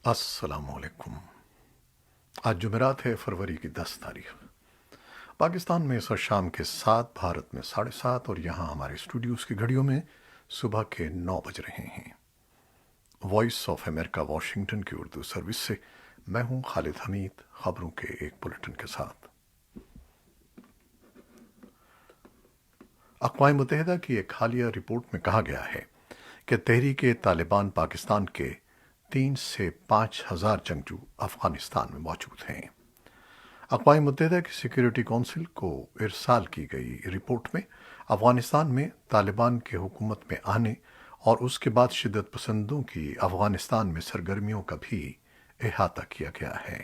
अस्सलाम वालेकुम। आज जुमेरात है, फरवरी की 10 तारीख। पाकिस्तान में इस वक्त शाम के 7, भारत में 7:30 और यहाँ हमारे स्टूडियोज़ की घड़ियों में सुबह के 9 बज रहे हैं। वॉइस ऑफ अमेरिका वाशिंगटन की उर्दू सर्विस से मैं हूँ खालिद हमीद, खबरों के एक बुलेटिन के साथ। अक़वाम मुत्तहिदा की एक हालिया रिपोर्ट में कहा गया है कि तहरीक तालिबान पाकिस्तान के 3 से 5 हज़ार जंगजू अफ़गानिस्तान में मौजूद हैं। अक़वाम मुत्तहिदा की सिक्योरिटी काउंसिल को इरसाल की गई रिपोर्ट में अफ़गानिस्तान में तालिबान के हुकूमत में आने और उसके बाद शिद्दत पसंदों की अफ़गानिस्तान में सरगर्मियों का भी अहाता किया गया है।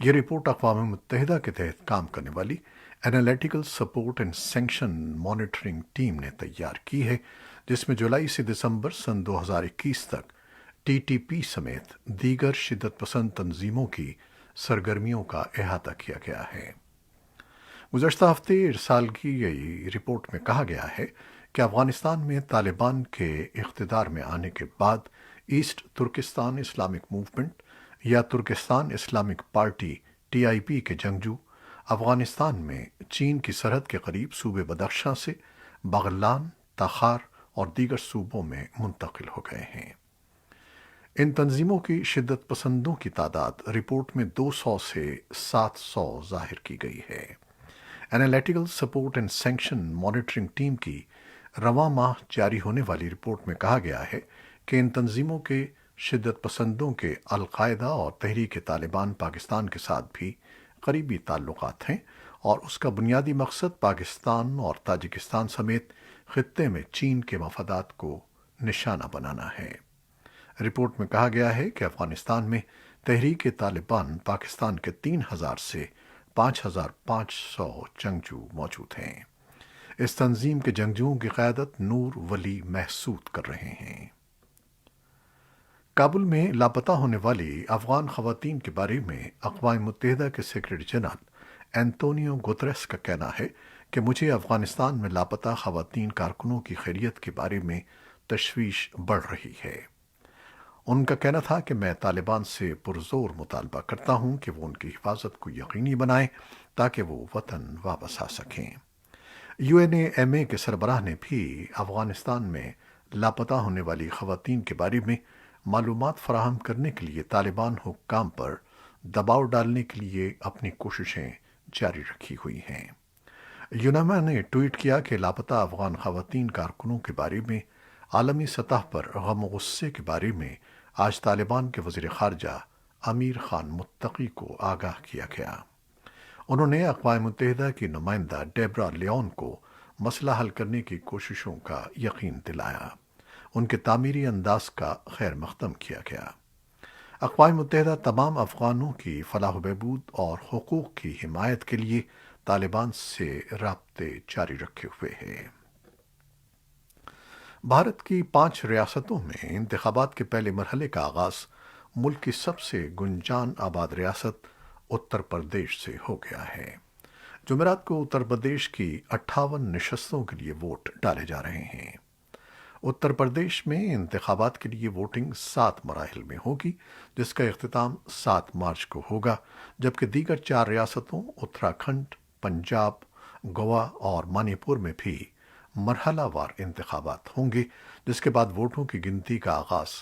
ये रिपोर्ट अक़वाम मुत्तहिदा के तहत काम करने वाली analytical support and sanction monitoring team ने तैयार की है, जिसमें जुलाई से दिसंबर सन 2021 तक टीटीपी समेत दीगर शिद्दत पसंद तंजीमों की सरगर्मियों का अहाता किया गया है। गुज़श्ता हफ्ते इरसाल की गई रिपोर्ट में कहा गया है कि अफ़गानिस्तान में तालिबान के इख्तिदार में आने के बाद ईस्ट तुर्किस्तान इस्लामिक मूवमेंट या तुर्किस्तान इस्लामिक पार्टी टीआईपी के जंगजू अफ़गानिस्तान में चीन की सरहद के करीब सूबे बदख्शां से बागलान, ताखार और दीगर सूबों में मुंतकिल हो गए हैं। इन तंजीमों की शिद्दत पसंदों की तादाद रिपोर्ट में 200 से 700 जाहिर की गई है। Analytical support and sanction monitoring team की रवां माह जारी होने वाली रिपोर्ट में कहा गया है कि इन तंजीमों के शिद्दत पसंदों के अल-कायदा और तहरीक तालिबान पाकिस्तान के साथ भी करीबी ताल्लुकात हैं और उसका बुनियादी मकसद पाकिस्तान और ताजिकिस्तान समेत खित्ते में चीन के मफादात को निशाना बनाना है। रिपोर्ट में कहा गया है कि अफ़गानिस्तान में तहरीक तालिबान पाकिस्तान के 3,000 से 5,500 जंगजू मौजूद हैं। इस तंजीम के जंगजुओं की क़यादत नूर वली महसूद कर रहे हैं। काबुल में लापता होने वाली अफ़गान ख़वातीन के बारे में अक़वाम मुत्तहिदा के सेक्रेटरी जनरल एंटोनियो गुतरेस का कहना है कि मुझे अफ़गानिस्तान में लापता ख़वातीन कारकुनों की खैरियत के बारे में तशवीश बढ़ रही है। उनका कहना था कि मैं तालिबान से पुरजोर मुतालबा करता हूं कि वो उनकी हिफाजत को यकीनी बनाएं ताकि वो वतन वापस आ सकें। यूएनएमए के सरबराह ने भी अफ़गानिस्तान में लापता होने वाली ख़वातीन के बारे में मालूमात फराहम करने के लिए तालिबान हुक्काम पर दबाव डालने के लिए अपनी कोशिशें जारी रखी हुई हैं। यूएनएमए ने ट्वीट किया कि लापता अफ़गान ख़वातीन कारकुनों के बारे में आलमी सतह पर गम गुस्से के बारे में आज तालिबान के वज़ीर ख़ारजा अमीर खान मुत्तकी को आगाह किया गया। उन्होंने अक़वाम मुत्तहिदा की नुमाइंदा डेब्रा लियोन को मसला हल करने की कोशिशों का यकीन दिलाया। उनके तामीरी अंदाज का खैर मक़दम किया गया। अक़वाम मुत्तहिदा तमाम अफ़गानों की फलाह बहबूद और हुकूक़ की हिमायत के लिए तालिबान से राब्ते जारी रखे हुए है। भारत की 5 रियासतों में इंतखाबात के पहले मरहले का आगाज़ मुल्क की सबसे गुंजान आबाद रियासत उत्तर प्रदेश से हो गया है। जुमेरात को उत्तर प्रदेश की 58 नशस्तों के लिए वोट डाले जा रहे हैं। उत्तर प्रदेश में इंतखाबात के लिए वोटिंग 7 मराहिल में होगी, जिसका इख्तिताम 7 मार्च को होगा, जबकि दीगर 4 रियासतों उत्तराखंड, पंजाब, गोवा और मणिपुर में भी मरहलावार इंतखाबात होंगे, जिसके बाद वोटों की गिनती का आगाज़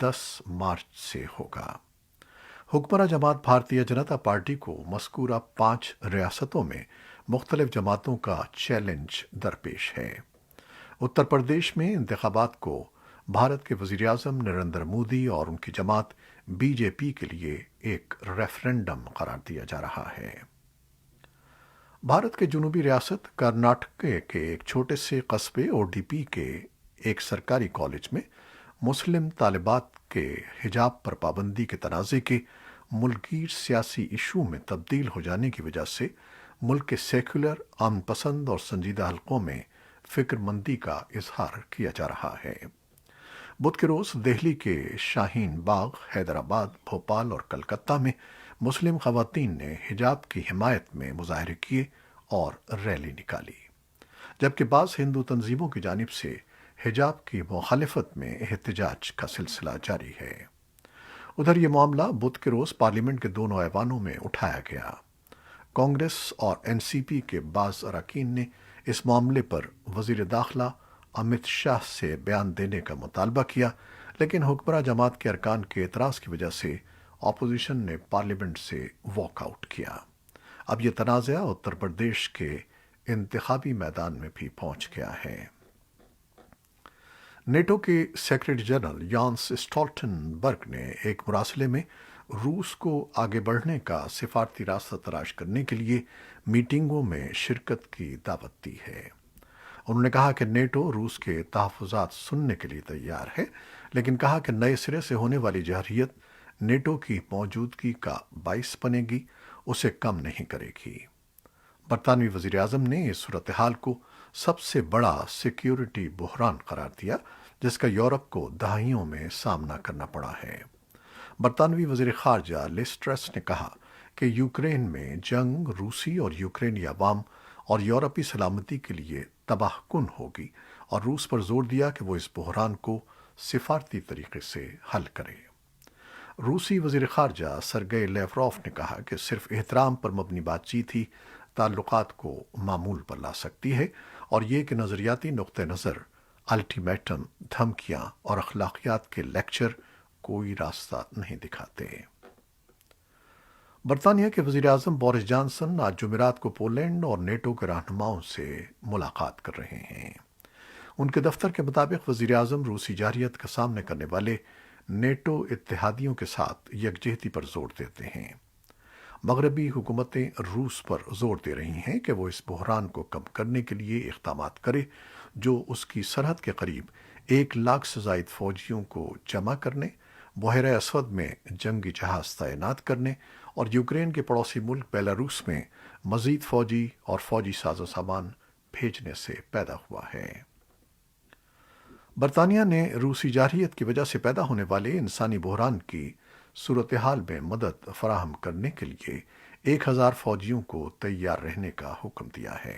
10 मार्च से होगा। हुक्मरान जमात भारतीय जनता पार्टी को मज़कूरा 5 रियासतों में मुख्तलिफ जमातों का चैलेंज दरपेश है। उत्तर प्रदेश में इंतखाबात को भारत के वज़ीर आज़म नरेंद्र मोदी और उनकी जमात बीजेपी के लिए एक रेफरेंडम करार दिया जा रहा है। भारत के जनूबी रियासत कर्नाटक के एक छोटे से कस्बे ओडीपी के एक सरकारी कॉलेज में मुस्लिम तालिबात के हिजाब पर पाबंदी के तनाज़े के मुल्कीर सियासी इशू में तब्दील हो जाने की वजह से मुल्क के सेकुलर, अमन पसंद और संजीदा हलकों में फिक्रमंदी का इजहार किया जा रहा है। बुध के रोज़ दिल्ली के शाहीन बाग, हैदराबाद, भोपाल और कलकत्ता में मुस्लिम ख़वातीन ने हिजाब की हिमायत में मुजाहरे किए और रैली निकाली, जबकि बाज़ हिंदू तंजीमों की जानिब से हिजाब की मुखालिफत में एहतजाज का सिलसिला जारी है। ادھر یہ معاملہ بدھ کے روز پارلیمنٹ کے دونوں ایوانوں میں اٹھایا گیا۔ کانگریس اور این سی پی کے بعض اراکین نے اس معاملے پر وزیر داخلہ امت شاہ سے بیان دینے کا مطالبہ کیا، لیکن حکمراں جماعت کے ارکان کے اعتراض کی وجہ سے اپوزیشن نے پارلیمنٹ سے واک آؤٹ کیا۔ اب یہ تنازعہ اتر پردیش کے انتخابی میدان میں بھی پہنچ گیا ہے۔ نیٹو کے سیکرٹری جنرل یانس اسٹالٹنبرگ نے ایک مراسلے میں روس کو آگے بڑھنے کا سفارتی راستہ تلاش کرنے کے لیے میٹنگوں میں شرکت کی دعوت دی ہے۔ انہوں نے کہا کہ نیٹو روس کے تحفظات سننے کے لیے تیار ہے، لیکن کہا کہ نئے سرے سے ہونے والی جارحیت نیٹو کی موجودگی کا باعث بنے گی، اسے کم نہیں کرے گی۔ برطانوی وزیراعظم نے اس صورتحال کو سب سے بڑا سیکیورٹی بحران قرار دیا جس کا یورپ کو دہائیوں میں سامنا کرنا پڑا ہے۔ برطانوی وزیر خارجہ لیز ٹرس نے کہا کہ یوکرین میں جنگ روسی اور یوکرینی عوام اور یورپی سلامتی کے لیے تباہ کن ہوگی، اور روس پر زور دیا کہ وہ اس بحران کو سفارتی طریقے سے حل کرے۔ روسی وزیر خارجہ سرگئی لیوروف نے کہا کہ صرف احترام پر مبنی بات چیت ہی تعلقات کو معمول پر لا سکتی ہے، اور یہ کہ نظریاتی نقطہ نظر، الٹیمیٹم، دھمکیاں اور اخلاقیات کے لیکچر کوئی راستہ نہیں دکھاتے۔ برطانیہ کے وزیر اعظم بورس جانسن آج جمعرات کو پولینڈ اور نیٹو کے رہنماؤں سے ملاقات کر رہے ہیں۔ ان کے دفتر کے مطابق وزیر اعظم روسی جارحیت کا سامنا کرنے والے نیٹو اتحادیوں کے ساتھ یکجہتی پر زور دیتے ہیں۔ مغربی حکومتیں روس پر زور دے رہی ہیں کہ وہ اس بحران کو کم کرنے کے لیے اقدامات کرے، جو اس کی سرحد کے قریب 1 لاکھ سے زائد فوجیوں کو جمع کرنے، بحیرہ اسود میں جنگی جہاز تعینات کرنے اور یوکرین کے پڑوسی ملک بیلاروس میں مزید فوجی اور فوجی ساز و سامان بھیجنے سے پیدا ہوا ہے۔ برطانیہ نے روسی جارحیت کی وجہ سے پیدا ہونے والے انسانی بحران کی صورتحال میں مدد فراہم کرنے کے لیے 1000 فوجیوں کو تیار رہنے کا حکم دیا ہے۔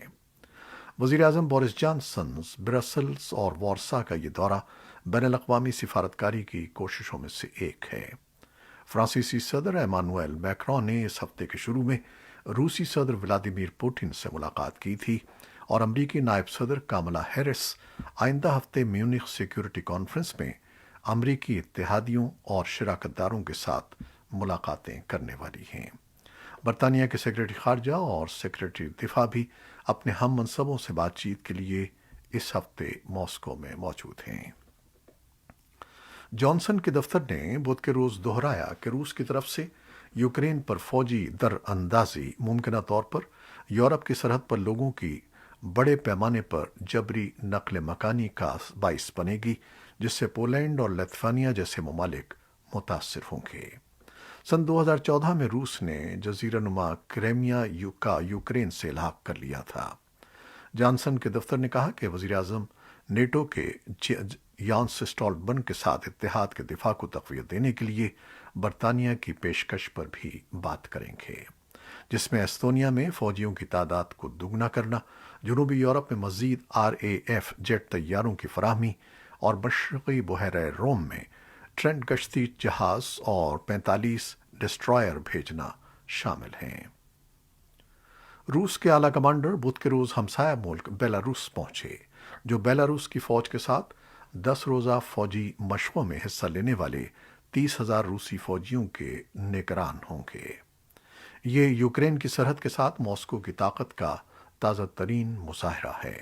وزیر اعظم بورس جانسن برسلز اور وارسا کا یہ دورہ بین الاقوامی سفارتکاری کی کوششوں میں سے ایک ہے۔ فرانسیسی صدر ایمانوئل میکرون نے اس ہفتے کے شروع میں روسی صدر ولادیمیر پوٹن سے ملاقات کی تھی، اور امریکی نائب صدر کاملا ہیرس آئندہ ہفتے میونخ سیکیورٹی کانفرنس میں امریکی اتحادیوں اور شراکت داروں کے ساتھ ملاقاتیں کرنے والی ہیں۔ برطانیہ کے سیکرٹری خارجہ اور سیکرٹری دفاع بھی اپنے ہم منصبوں سے بات چیت کے لیے اس ہفتے ماسکو میں موجود ہیں۔ جانسن کے دفتر نے بدھ کے روز دہرایا کہ روس کی طرف سے یوکرین پر فوجی در اندازی ممکنہ طور پر یورپ کی سرحد پر لوگوں کی بڑے پیمانے پر جبری نقل مکانی کا باعث بنے گی، جس سے پولینڈ اور لتھوانیا جیسے ممالک متاثر ہوں گے۔ سن 2014 میں روس نے جزیرہ نما کریمیا کا یوکرین سے الحاق کر لیا تھا۔ جانسن کے دفتر نے کہا کہ وزیر اعظم نیٹو کے یانس اسٹالٹنبرگ کے ساتھ اتحاد کے دفاع کو تقویت دینے کے لیے برطانیہ کی پیشکش پر بھی بات کریں گے، جس میں ایستونیا میں فوجیوں کی تعداد کو دوگنا کرنا، جنوبی یورپ میں مزید RAF جیٹ طیاروں کی فراہمی اور مشرقی بحیرہ روم میں ٹرینٹ گشتی جہاز اور 45 ڈسٹرائر بھیجنا شامل ہیں۔ روس کے اعلیٰ کمانڈر بدھ کے روز ہمسایہ ملک بیلاروس پہنچے، جو بیلاروس کی فوج کے ساتھ 10 روزہ فوجی مشقوں میں حصہ لینے والے 30,000 روسی فوجیوں کے نگران ہوں گے۔ یہ یوکرین کی سرحد کے ساتھ ماسکو کی طاقت کا تازہ ترین مظاہرہ ہے۔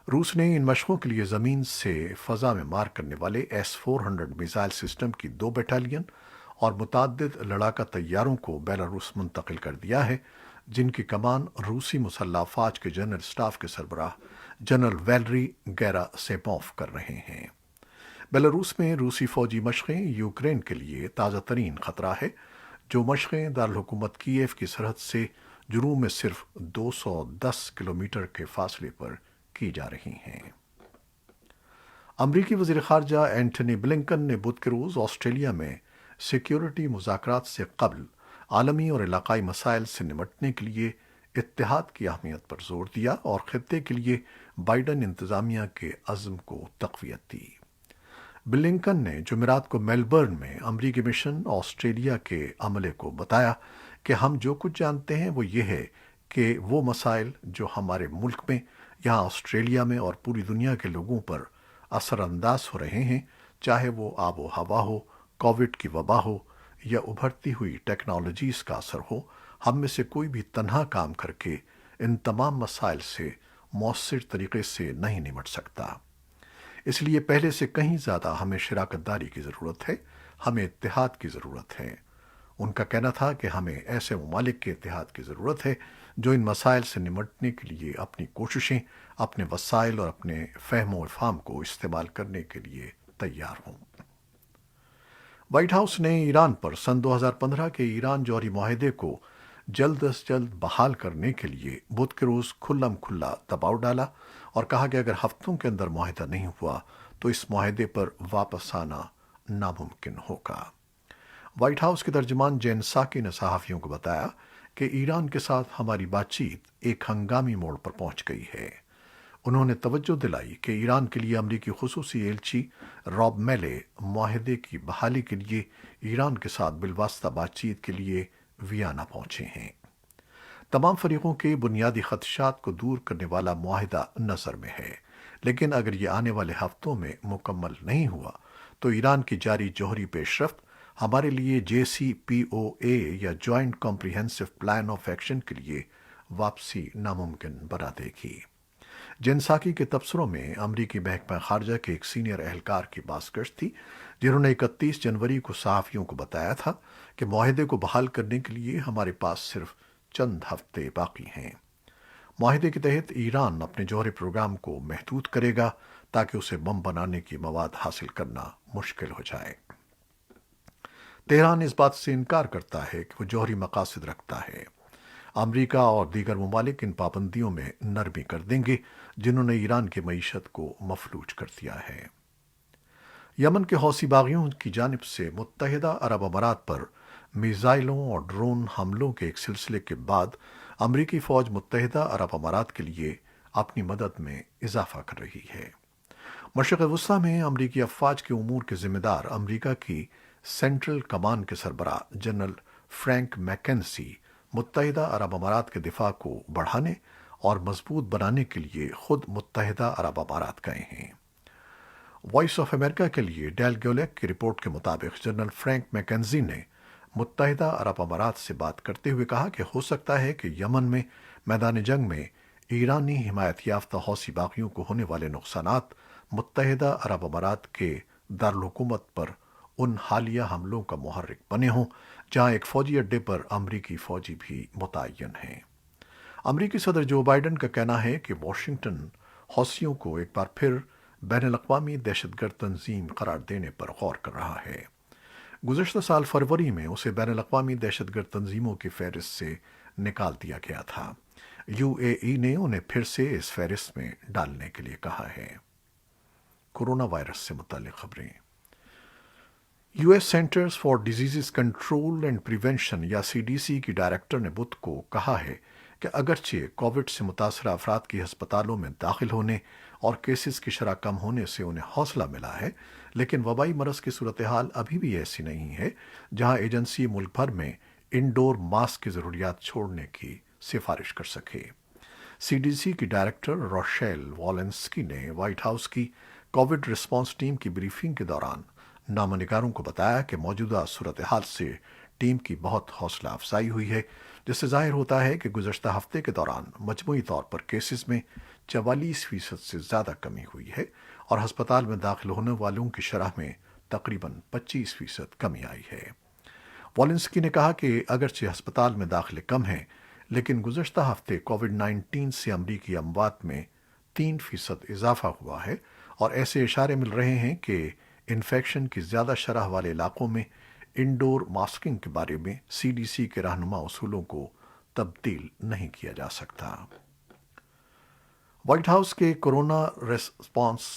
روس نے ان مشقوں کے لیے زمین سے فضا میں مار کرنے والے S-400 میزائل سسٹم کی 2 بیٹالین اور متعدد لڑاکا طیاروں کو بیلاروس منتقل کر دیا ہے، جن کی کمان روسی مسلح افواج کے جنرل اسٹاف کے سربراہ جنرل ویلری گیراسیموف کر رہے ہیں۔ بیلاروس میں روسی فوجی مشقیں یوکرین کے لیے تازہ ترین خطرہ ہے، جو مشقیں دارالحکومت کیف کی سرحد سے جنوب میں صرف 210 کلومیٹر کے فاصلے پر کی جا رہی ہیں۔ امریکی وزیر خارجہ اینٹنی بلنکن نے بدھ کے روز آسٹریلیا میں سیکیورٹی مذاکرات سے قبل عالمی اور علاقائی مسائل سے نمٹنے کے لیے اتحاد کی اہمیت پر زور دیا اور خطے کے لیے بائیڈن انتظامیہ کے عزم کو تقویت دی۔ ब्लिंकन ने जुमेरात को मेलबर्न में अमरीकी मिशन ऑस्ट्रेलिया के अमले को बताया कि हम जो कुछ जानते हैं वो ये है कि वो मसाइल जो हमारे मुल्क में, यहाँ ऑस्ट्रेलिया में और पूरी दुनिया के लोगों पर असरअंदाज हो रहे हैं, चाहे वो आबो हवा हो, कोविड की वबा हो या उभरती हुई टेक्नोलॉजीज़ का असर हो, हम में से कोई भी तन्हा काम करके इन तमाम मसाइल से मौसर तरीके से नहीं निपट सकता। इसलिए पहले से कहीं ज़्यादा हमें शराकतदारी की ज़रूरत है, हमें इत्तेहाद की ज़रूरत है। उनका कहना था कि हमें ऐसे ममालिक के इत्तेहाद की ज़रूरत है जो इन मसाइल से निमटने के लिए अपनी कोशिशें, अपने वसाइल और अपने फ़हम व इफ़हाम को इस्तेमाल करने के लिए तैयार हों। व्हाइट हाउस ने ईरान पर सन 2015 के ईरान जौहरी माहदे को जल्द अज जल्द बहाल करने के लिए बुध के रोज़ खुल्लम खुल्ला दबाव डाला और कहा कि अगर हफ्तों के अंदर माहदा नहीं हुआ तो इस माहदे पर वापस आना नामुमकिन होगा। व्हाइट हाउस के तर्जमान जेन साकी ने सहाफ़ियों को बताया कि ईरान के साथ हमारी बातचीत एक हंगामी मोड़ पर पहुंच गई है। उन्होंने तवज्जो दिलाई कि ईरान के लिए अमरीकी खुसूसी एलची रॉब मेले माहदे की बहाली के लिए ईरान के साथ बिलवास्ता बातचीत के लिए वियना पहुंचे हैं। तमाम फरीकों के बुनियादी खदशात को दूर करने वाला मुआहिदा नज़र में है, लेकिन अगर ये आने वाले हफ्तों में मुकम्मल नहीं हुआ तो ईरान की जारी जौहरी पेशरफ्त हमारे लिए JCPOA या joint comprehensive plan of action के लिए वापसी नामुमकिन बना देगी। जेनसाकी के तबसरों में अमरीकी महकमा खारजा के एक सीनियर एहलकार की बासगश थी, जिन्होंने 31 जनवरी को सहाफ़ियों को बताया था कि मुआहदे को बहाल करने के लिए हमारे पास सिर्फ चंद हफ्ते बाकी हैं। मुआहदे के तहत ईरान अपने जौहरी प्रोग्राम को महदूद करेगा ताकि उसे बम बनाने की मवाद हासिल करना मुश्किल हो जाए। तेहरान इस बात से इनकार करता है कि वो जौहरी मकासद रखता है। अमरीका और दीगर ममालिक इन पाबंदियों में नरमी कर देंगे जिन्होंने ईरान की मईशत को मफलूज कर दिया है। यमन के हौसी बागियों की जानिब से मुत्तहिदा अरब अमारात पर मिसाइलों और ड्रोन हमलों के एक सिलसिले के बाद अमरीकी फ़ौज मुत्तहिदा अरब अमारात के लिए अपनी मदद में इजाफा कर रही है। मशरिक़ वस्ता में अमरीकी अफवाज के उमूर के ज़िम्मेदार अमरीका की सेंट्रल कमान के सरबराह जनरल फ्रैंक मैकेंजी मुत्तहिदा अरब अमारात के दिफा को बढ़ाने और मजबूत बनाने के लिए खुद मुत्तहिदा अरब अमारात गए हैं। वॉइस ऑफ अमेरिका के लिए डेल ग्योलेक की रिपोर्ट के मुताबिक जनरल फ्रैंक मैकेंजी ने मुत्तहिदा अरब अमारात से बात करते हुए कहा कि हो सकता है कि यमन में मैदान जंग में ईरानी हिमायत याफ्ता हौसी बागियों को होने वाले नुकसानात मुत्तहिदा अरब अमारात के दारुल-हुकूमत पर उन हालिया हमलों का मुहर्रिक बने हों जहां एक फौजी अड्डे पर अमरीकी फौजी भी मुतय्यन हैं। अमरीकी सदर जो बाइडन का कहना है कि वाशिंगटन हौसियों को एक बार फिर बैनुल-अक़वामी दहशतगर्द तंजीम करार देने पर गौर कर रहा है। गुज़श्ता साल फरवरी में उसे बैनुल-अक़वामी दहशतगर्द तंजीमों की फहरिस्त से निकाल दिया गया था। UAE ने उन्हें फिर से इस फहरिस्त में डालने के लिए कहा है। कोरोना वायरस से मुताल्लिक़ खबरें। US centres for disease control and prevention या CDC की डायरेक्टर ने बुध को कहा है कि अगरचे कोविड से मुतासर अफराद की हस्पतालों में दाखिल होने और केसेस की शरह कम होने से उन्हें हौसला मिला है, लेकिन वबाई मरज़ की सूरत हाल अभी भी ऐसी नहीं है जहां एजेंसी मुल्क भर में इंडोर मास्क की ज़रूरियात छोड़ने की सिफारिश कर सके। CDC की डायरेक्टर रोशेल वॉलेंस्की ने व्हाइट हाउस की कोविड रिस्पांस टीम की ब्रीफिंग के दौरान नामनिगारों को बताया कि मौजूदा सूरत हाल से टीम की बहुत हौसला अफजाई हुई है, जिससे जाहिर होता है कि गुज़श्ता हफ्ते के दौरान मजमूई तौर पर केसेस में 44% से ज़्यादा कमी हुई है और हस्पताल में दाखिल होने वालों की शरह में तकरीबन 25% कमी आई है। वॉलेंस्की ने कहा कि अगरचे हस्पताल में दाखिले कम हैं, लेकिन गुज़श्ता हफ्ते कोविड-19 से अमरीकी अमवात में 3% इजाफा हुआ है और ऐसे इशारे मिल रहे हैं कि इन्फेक्शन की ज़्यादा शरह वाले इलाकों में इंडोर मास्किंग के बारे में CDC के रहनुमा उसूलों को तब्दील नहीं किया जा सकता। व्हाइट हाउस के corona response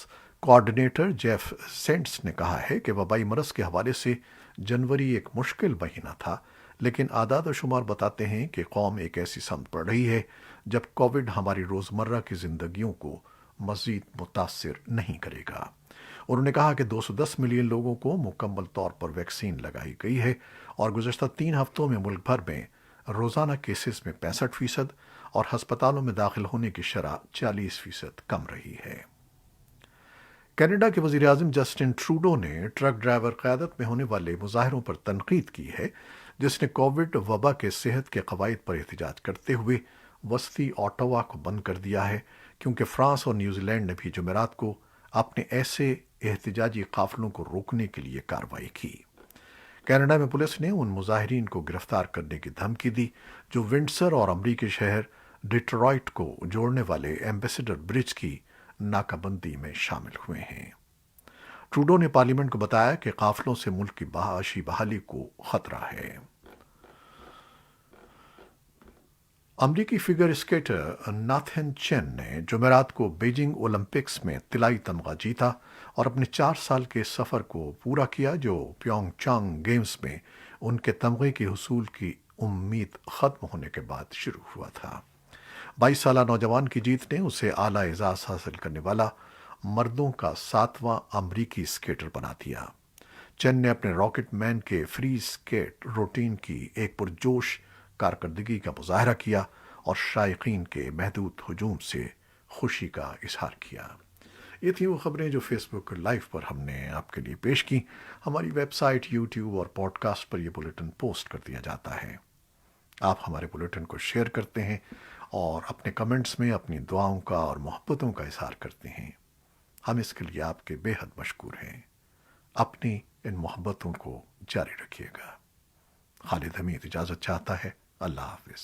coordinator Jeff Zients ने कहा है कि वबाई मरज़ के हवाले से जनवरी एक मुश्किल महीना था, लेकिन आदाद व शुमार बताते हैं कि कौम एक ऐसी समत पड़ रही है जब कोविड हमारी रोज़मर्रा की ज़िंदगियों को मज़ीद मुतासिर नहीं करेगा। انہوں نے کہا کہ 210 ملین لوگوں کو مکمل طور پر ویکسین لگائی گئی ہے اور گزشتہ 3 ہفتوں میں ملک بھر میں روزانہ کیسز میں 65% اور ہسپتالوں میں داخل ہونے کی شرح 40% کم رہی ہے۔ کینیڈا کے وزیر اعظم جسٹن ٹروڈو نے ٹرک ڈرائیور قیادت میں ہونے والے مظاہروں پر تنقید کی ہے جس نے کووڈ وبا کے صحت کے قواعد پر احتجاج کرتے ہوئے وسطی اوٹاوا کو بند کر دیا ہے، کیونکہ فرانس اور نیوزی لینڈ نے بھی جمعرات کو اپنے ایسے احتجاجی قافلوں کو روکنے کے لیے کارروائی کی۔ کینیڈا میں پولیس نے ان مظاہرین کو گرفتار کرنے کی دھمکی دی جو ونڈسر اور امریکی شہر ڈیٹرائٹ کو جوڑنے والے ایمبیسڈر برج کی ناکہ بندی میں شامل ہوئے ہیں۔ ٹروڈو نے پارلیمنٹ کو بتایا کہ قافلوں سے ملک کی معاشی بحالی کو خطرہ ہے۔ امریکی فگر اسکیٹر ناتھن چین نے جمعرات کو بیجنگ اولمپکس میں طلائی تمغہ جیتا اور اپنے 4 سال کے سفر کو پورا کیا جو پیونگ چانگ گیمز میں ان کے تمغے کے حصول کی امید ختم ہونے کے بعد شروع ہوا تھا۔ 22 سالہ نوجوان کی جیت نے اسے اعلیٰ اعزاز حاصل کرنے والا مردوں کا 7واں امریکی اسکیٹر بنا دیا۔ چین نے اپنے راکٹ مین کے فری اسکیٹ روٹین کی ایک پرجوش کارکردگی کا مظاہرہ کیا اور شائقین کے محدود ہجوم سے خوشی کا اظہار کیا۔ یہ تھی وہ خبریں جو فیس بک لائیو پر ہم نے آپ کے لیے پیش کی۔ ہماری ویب سائٹ، یوٹیوب اور پوڈ کاسٹ پر یہ بلیٹن پوسٹ کر دیا جاتا ہے۔ آپ ہمارے بلیٹن کو شیئر کرتے ہیں اور اپنے کمنٹس میں اپنی دعاؤں کا اور محبتوں کا اظہار کرتے ہیں۔ ہم اس کے لیے آپ کے بے حد مشکور ہیں۔ اپنی ان محبتوں کو جاری رکھیے گا۔ خالد حمید اجازت چاہتا ہے۔ اللہ حافظ۔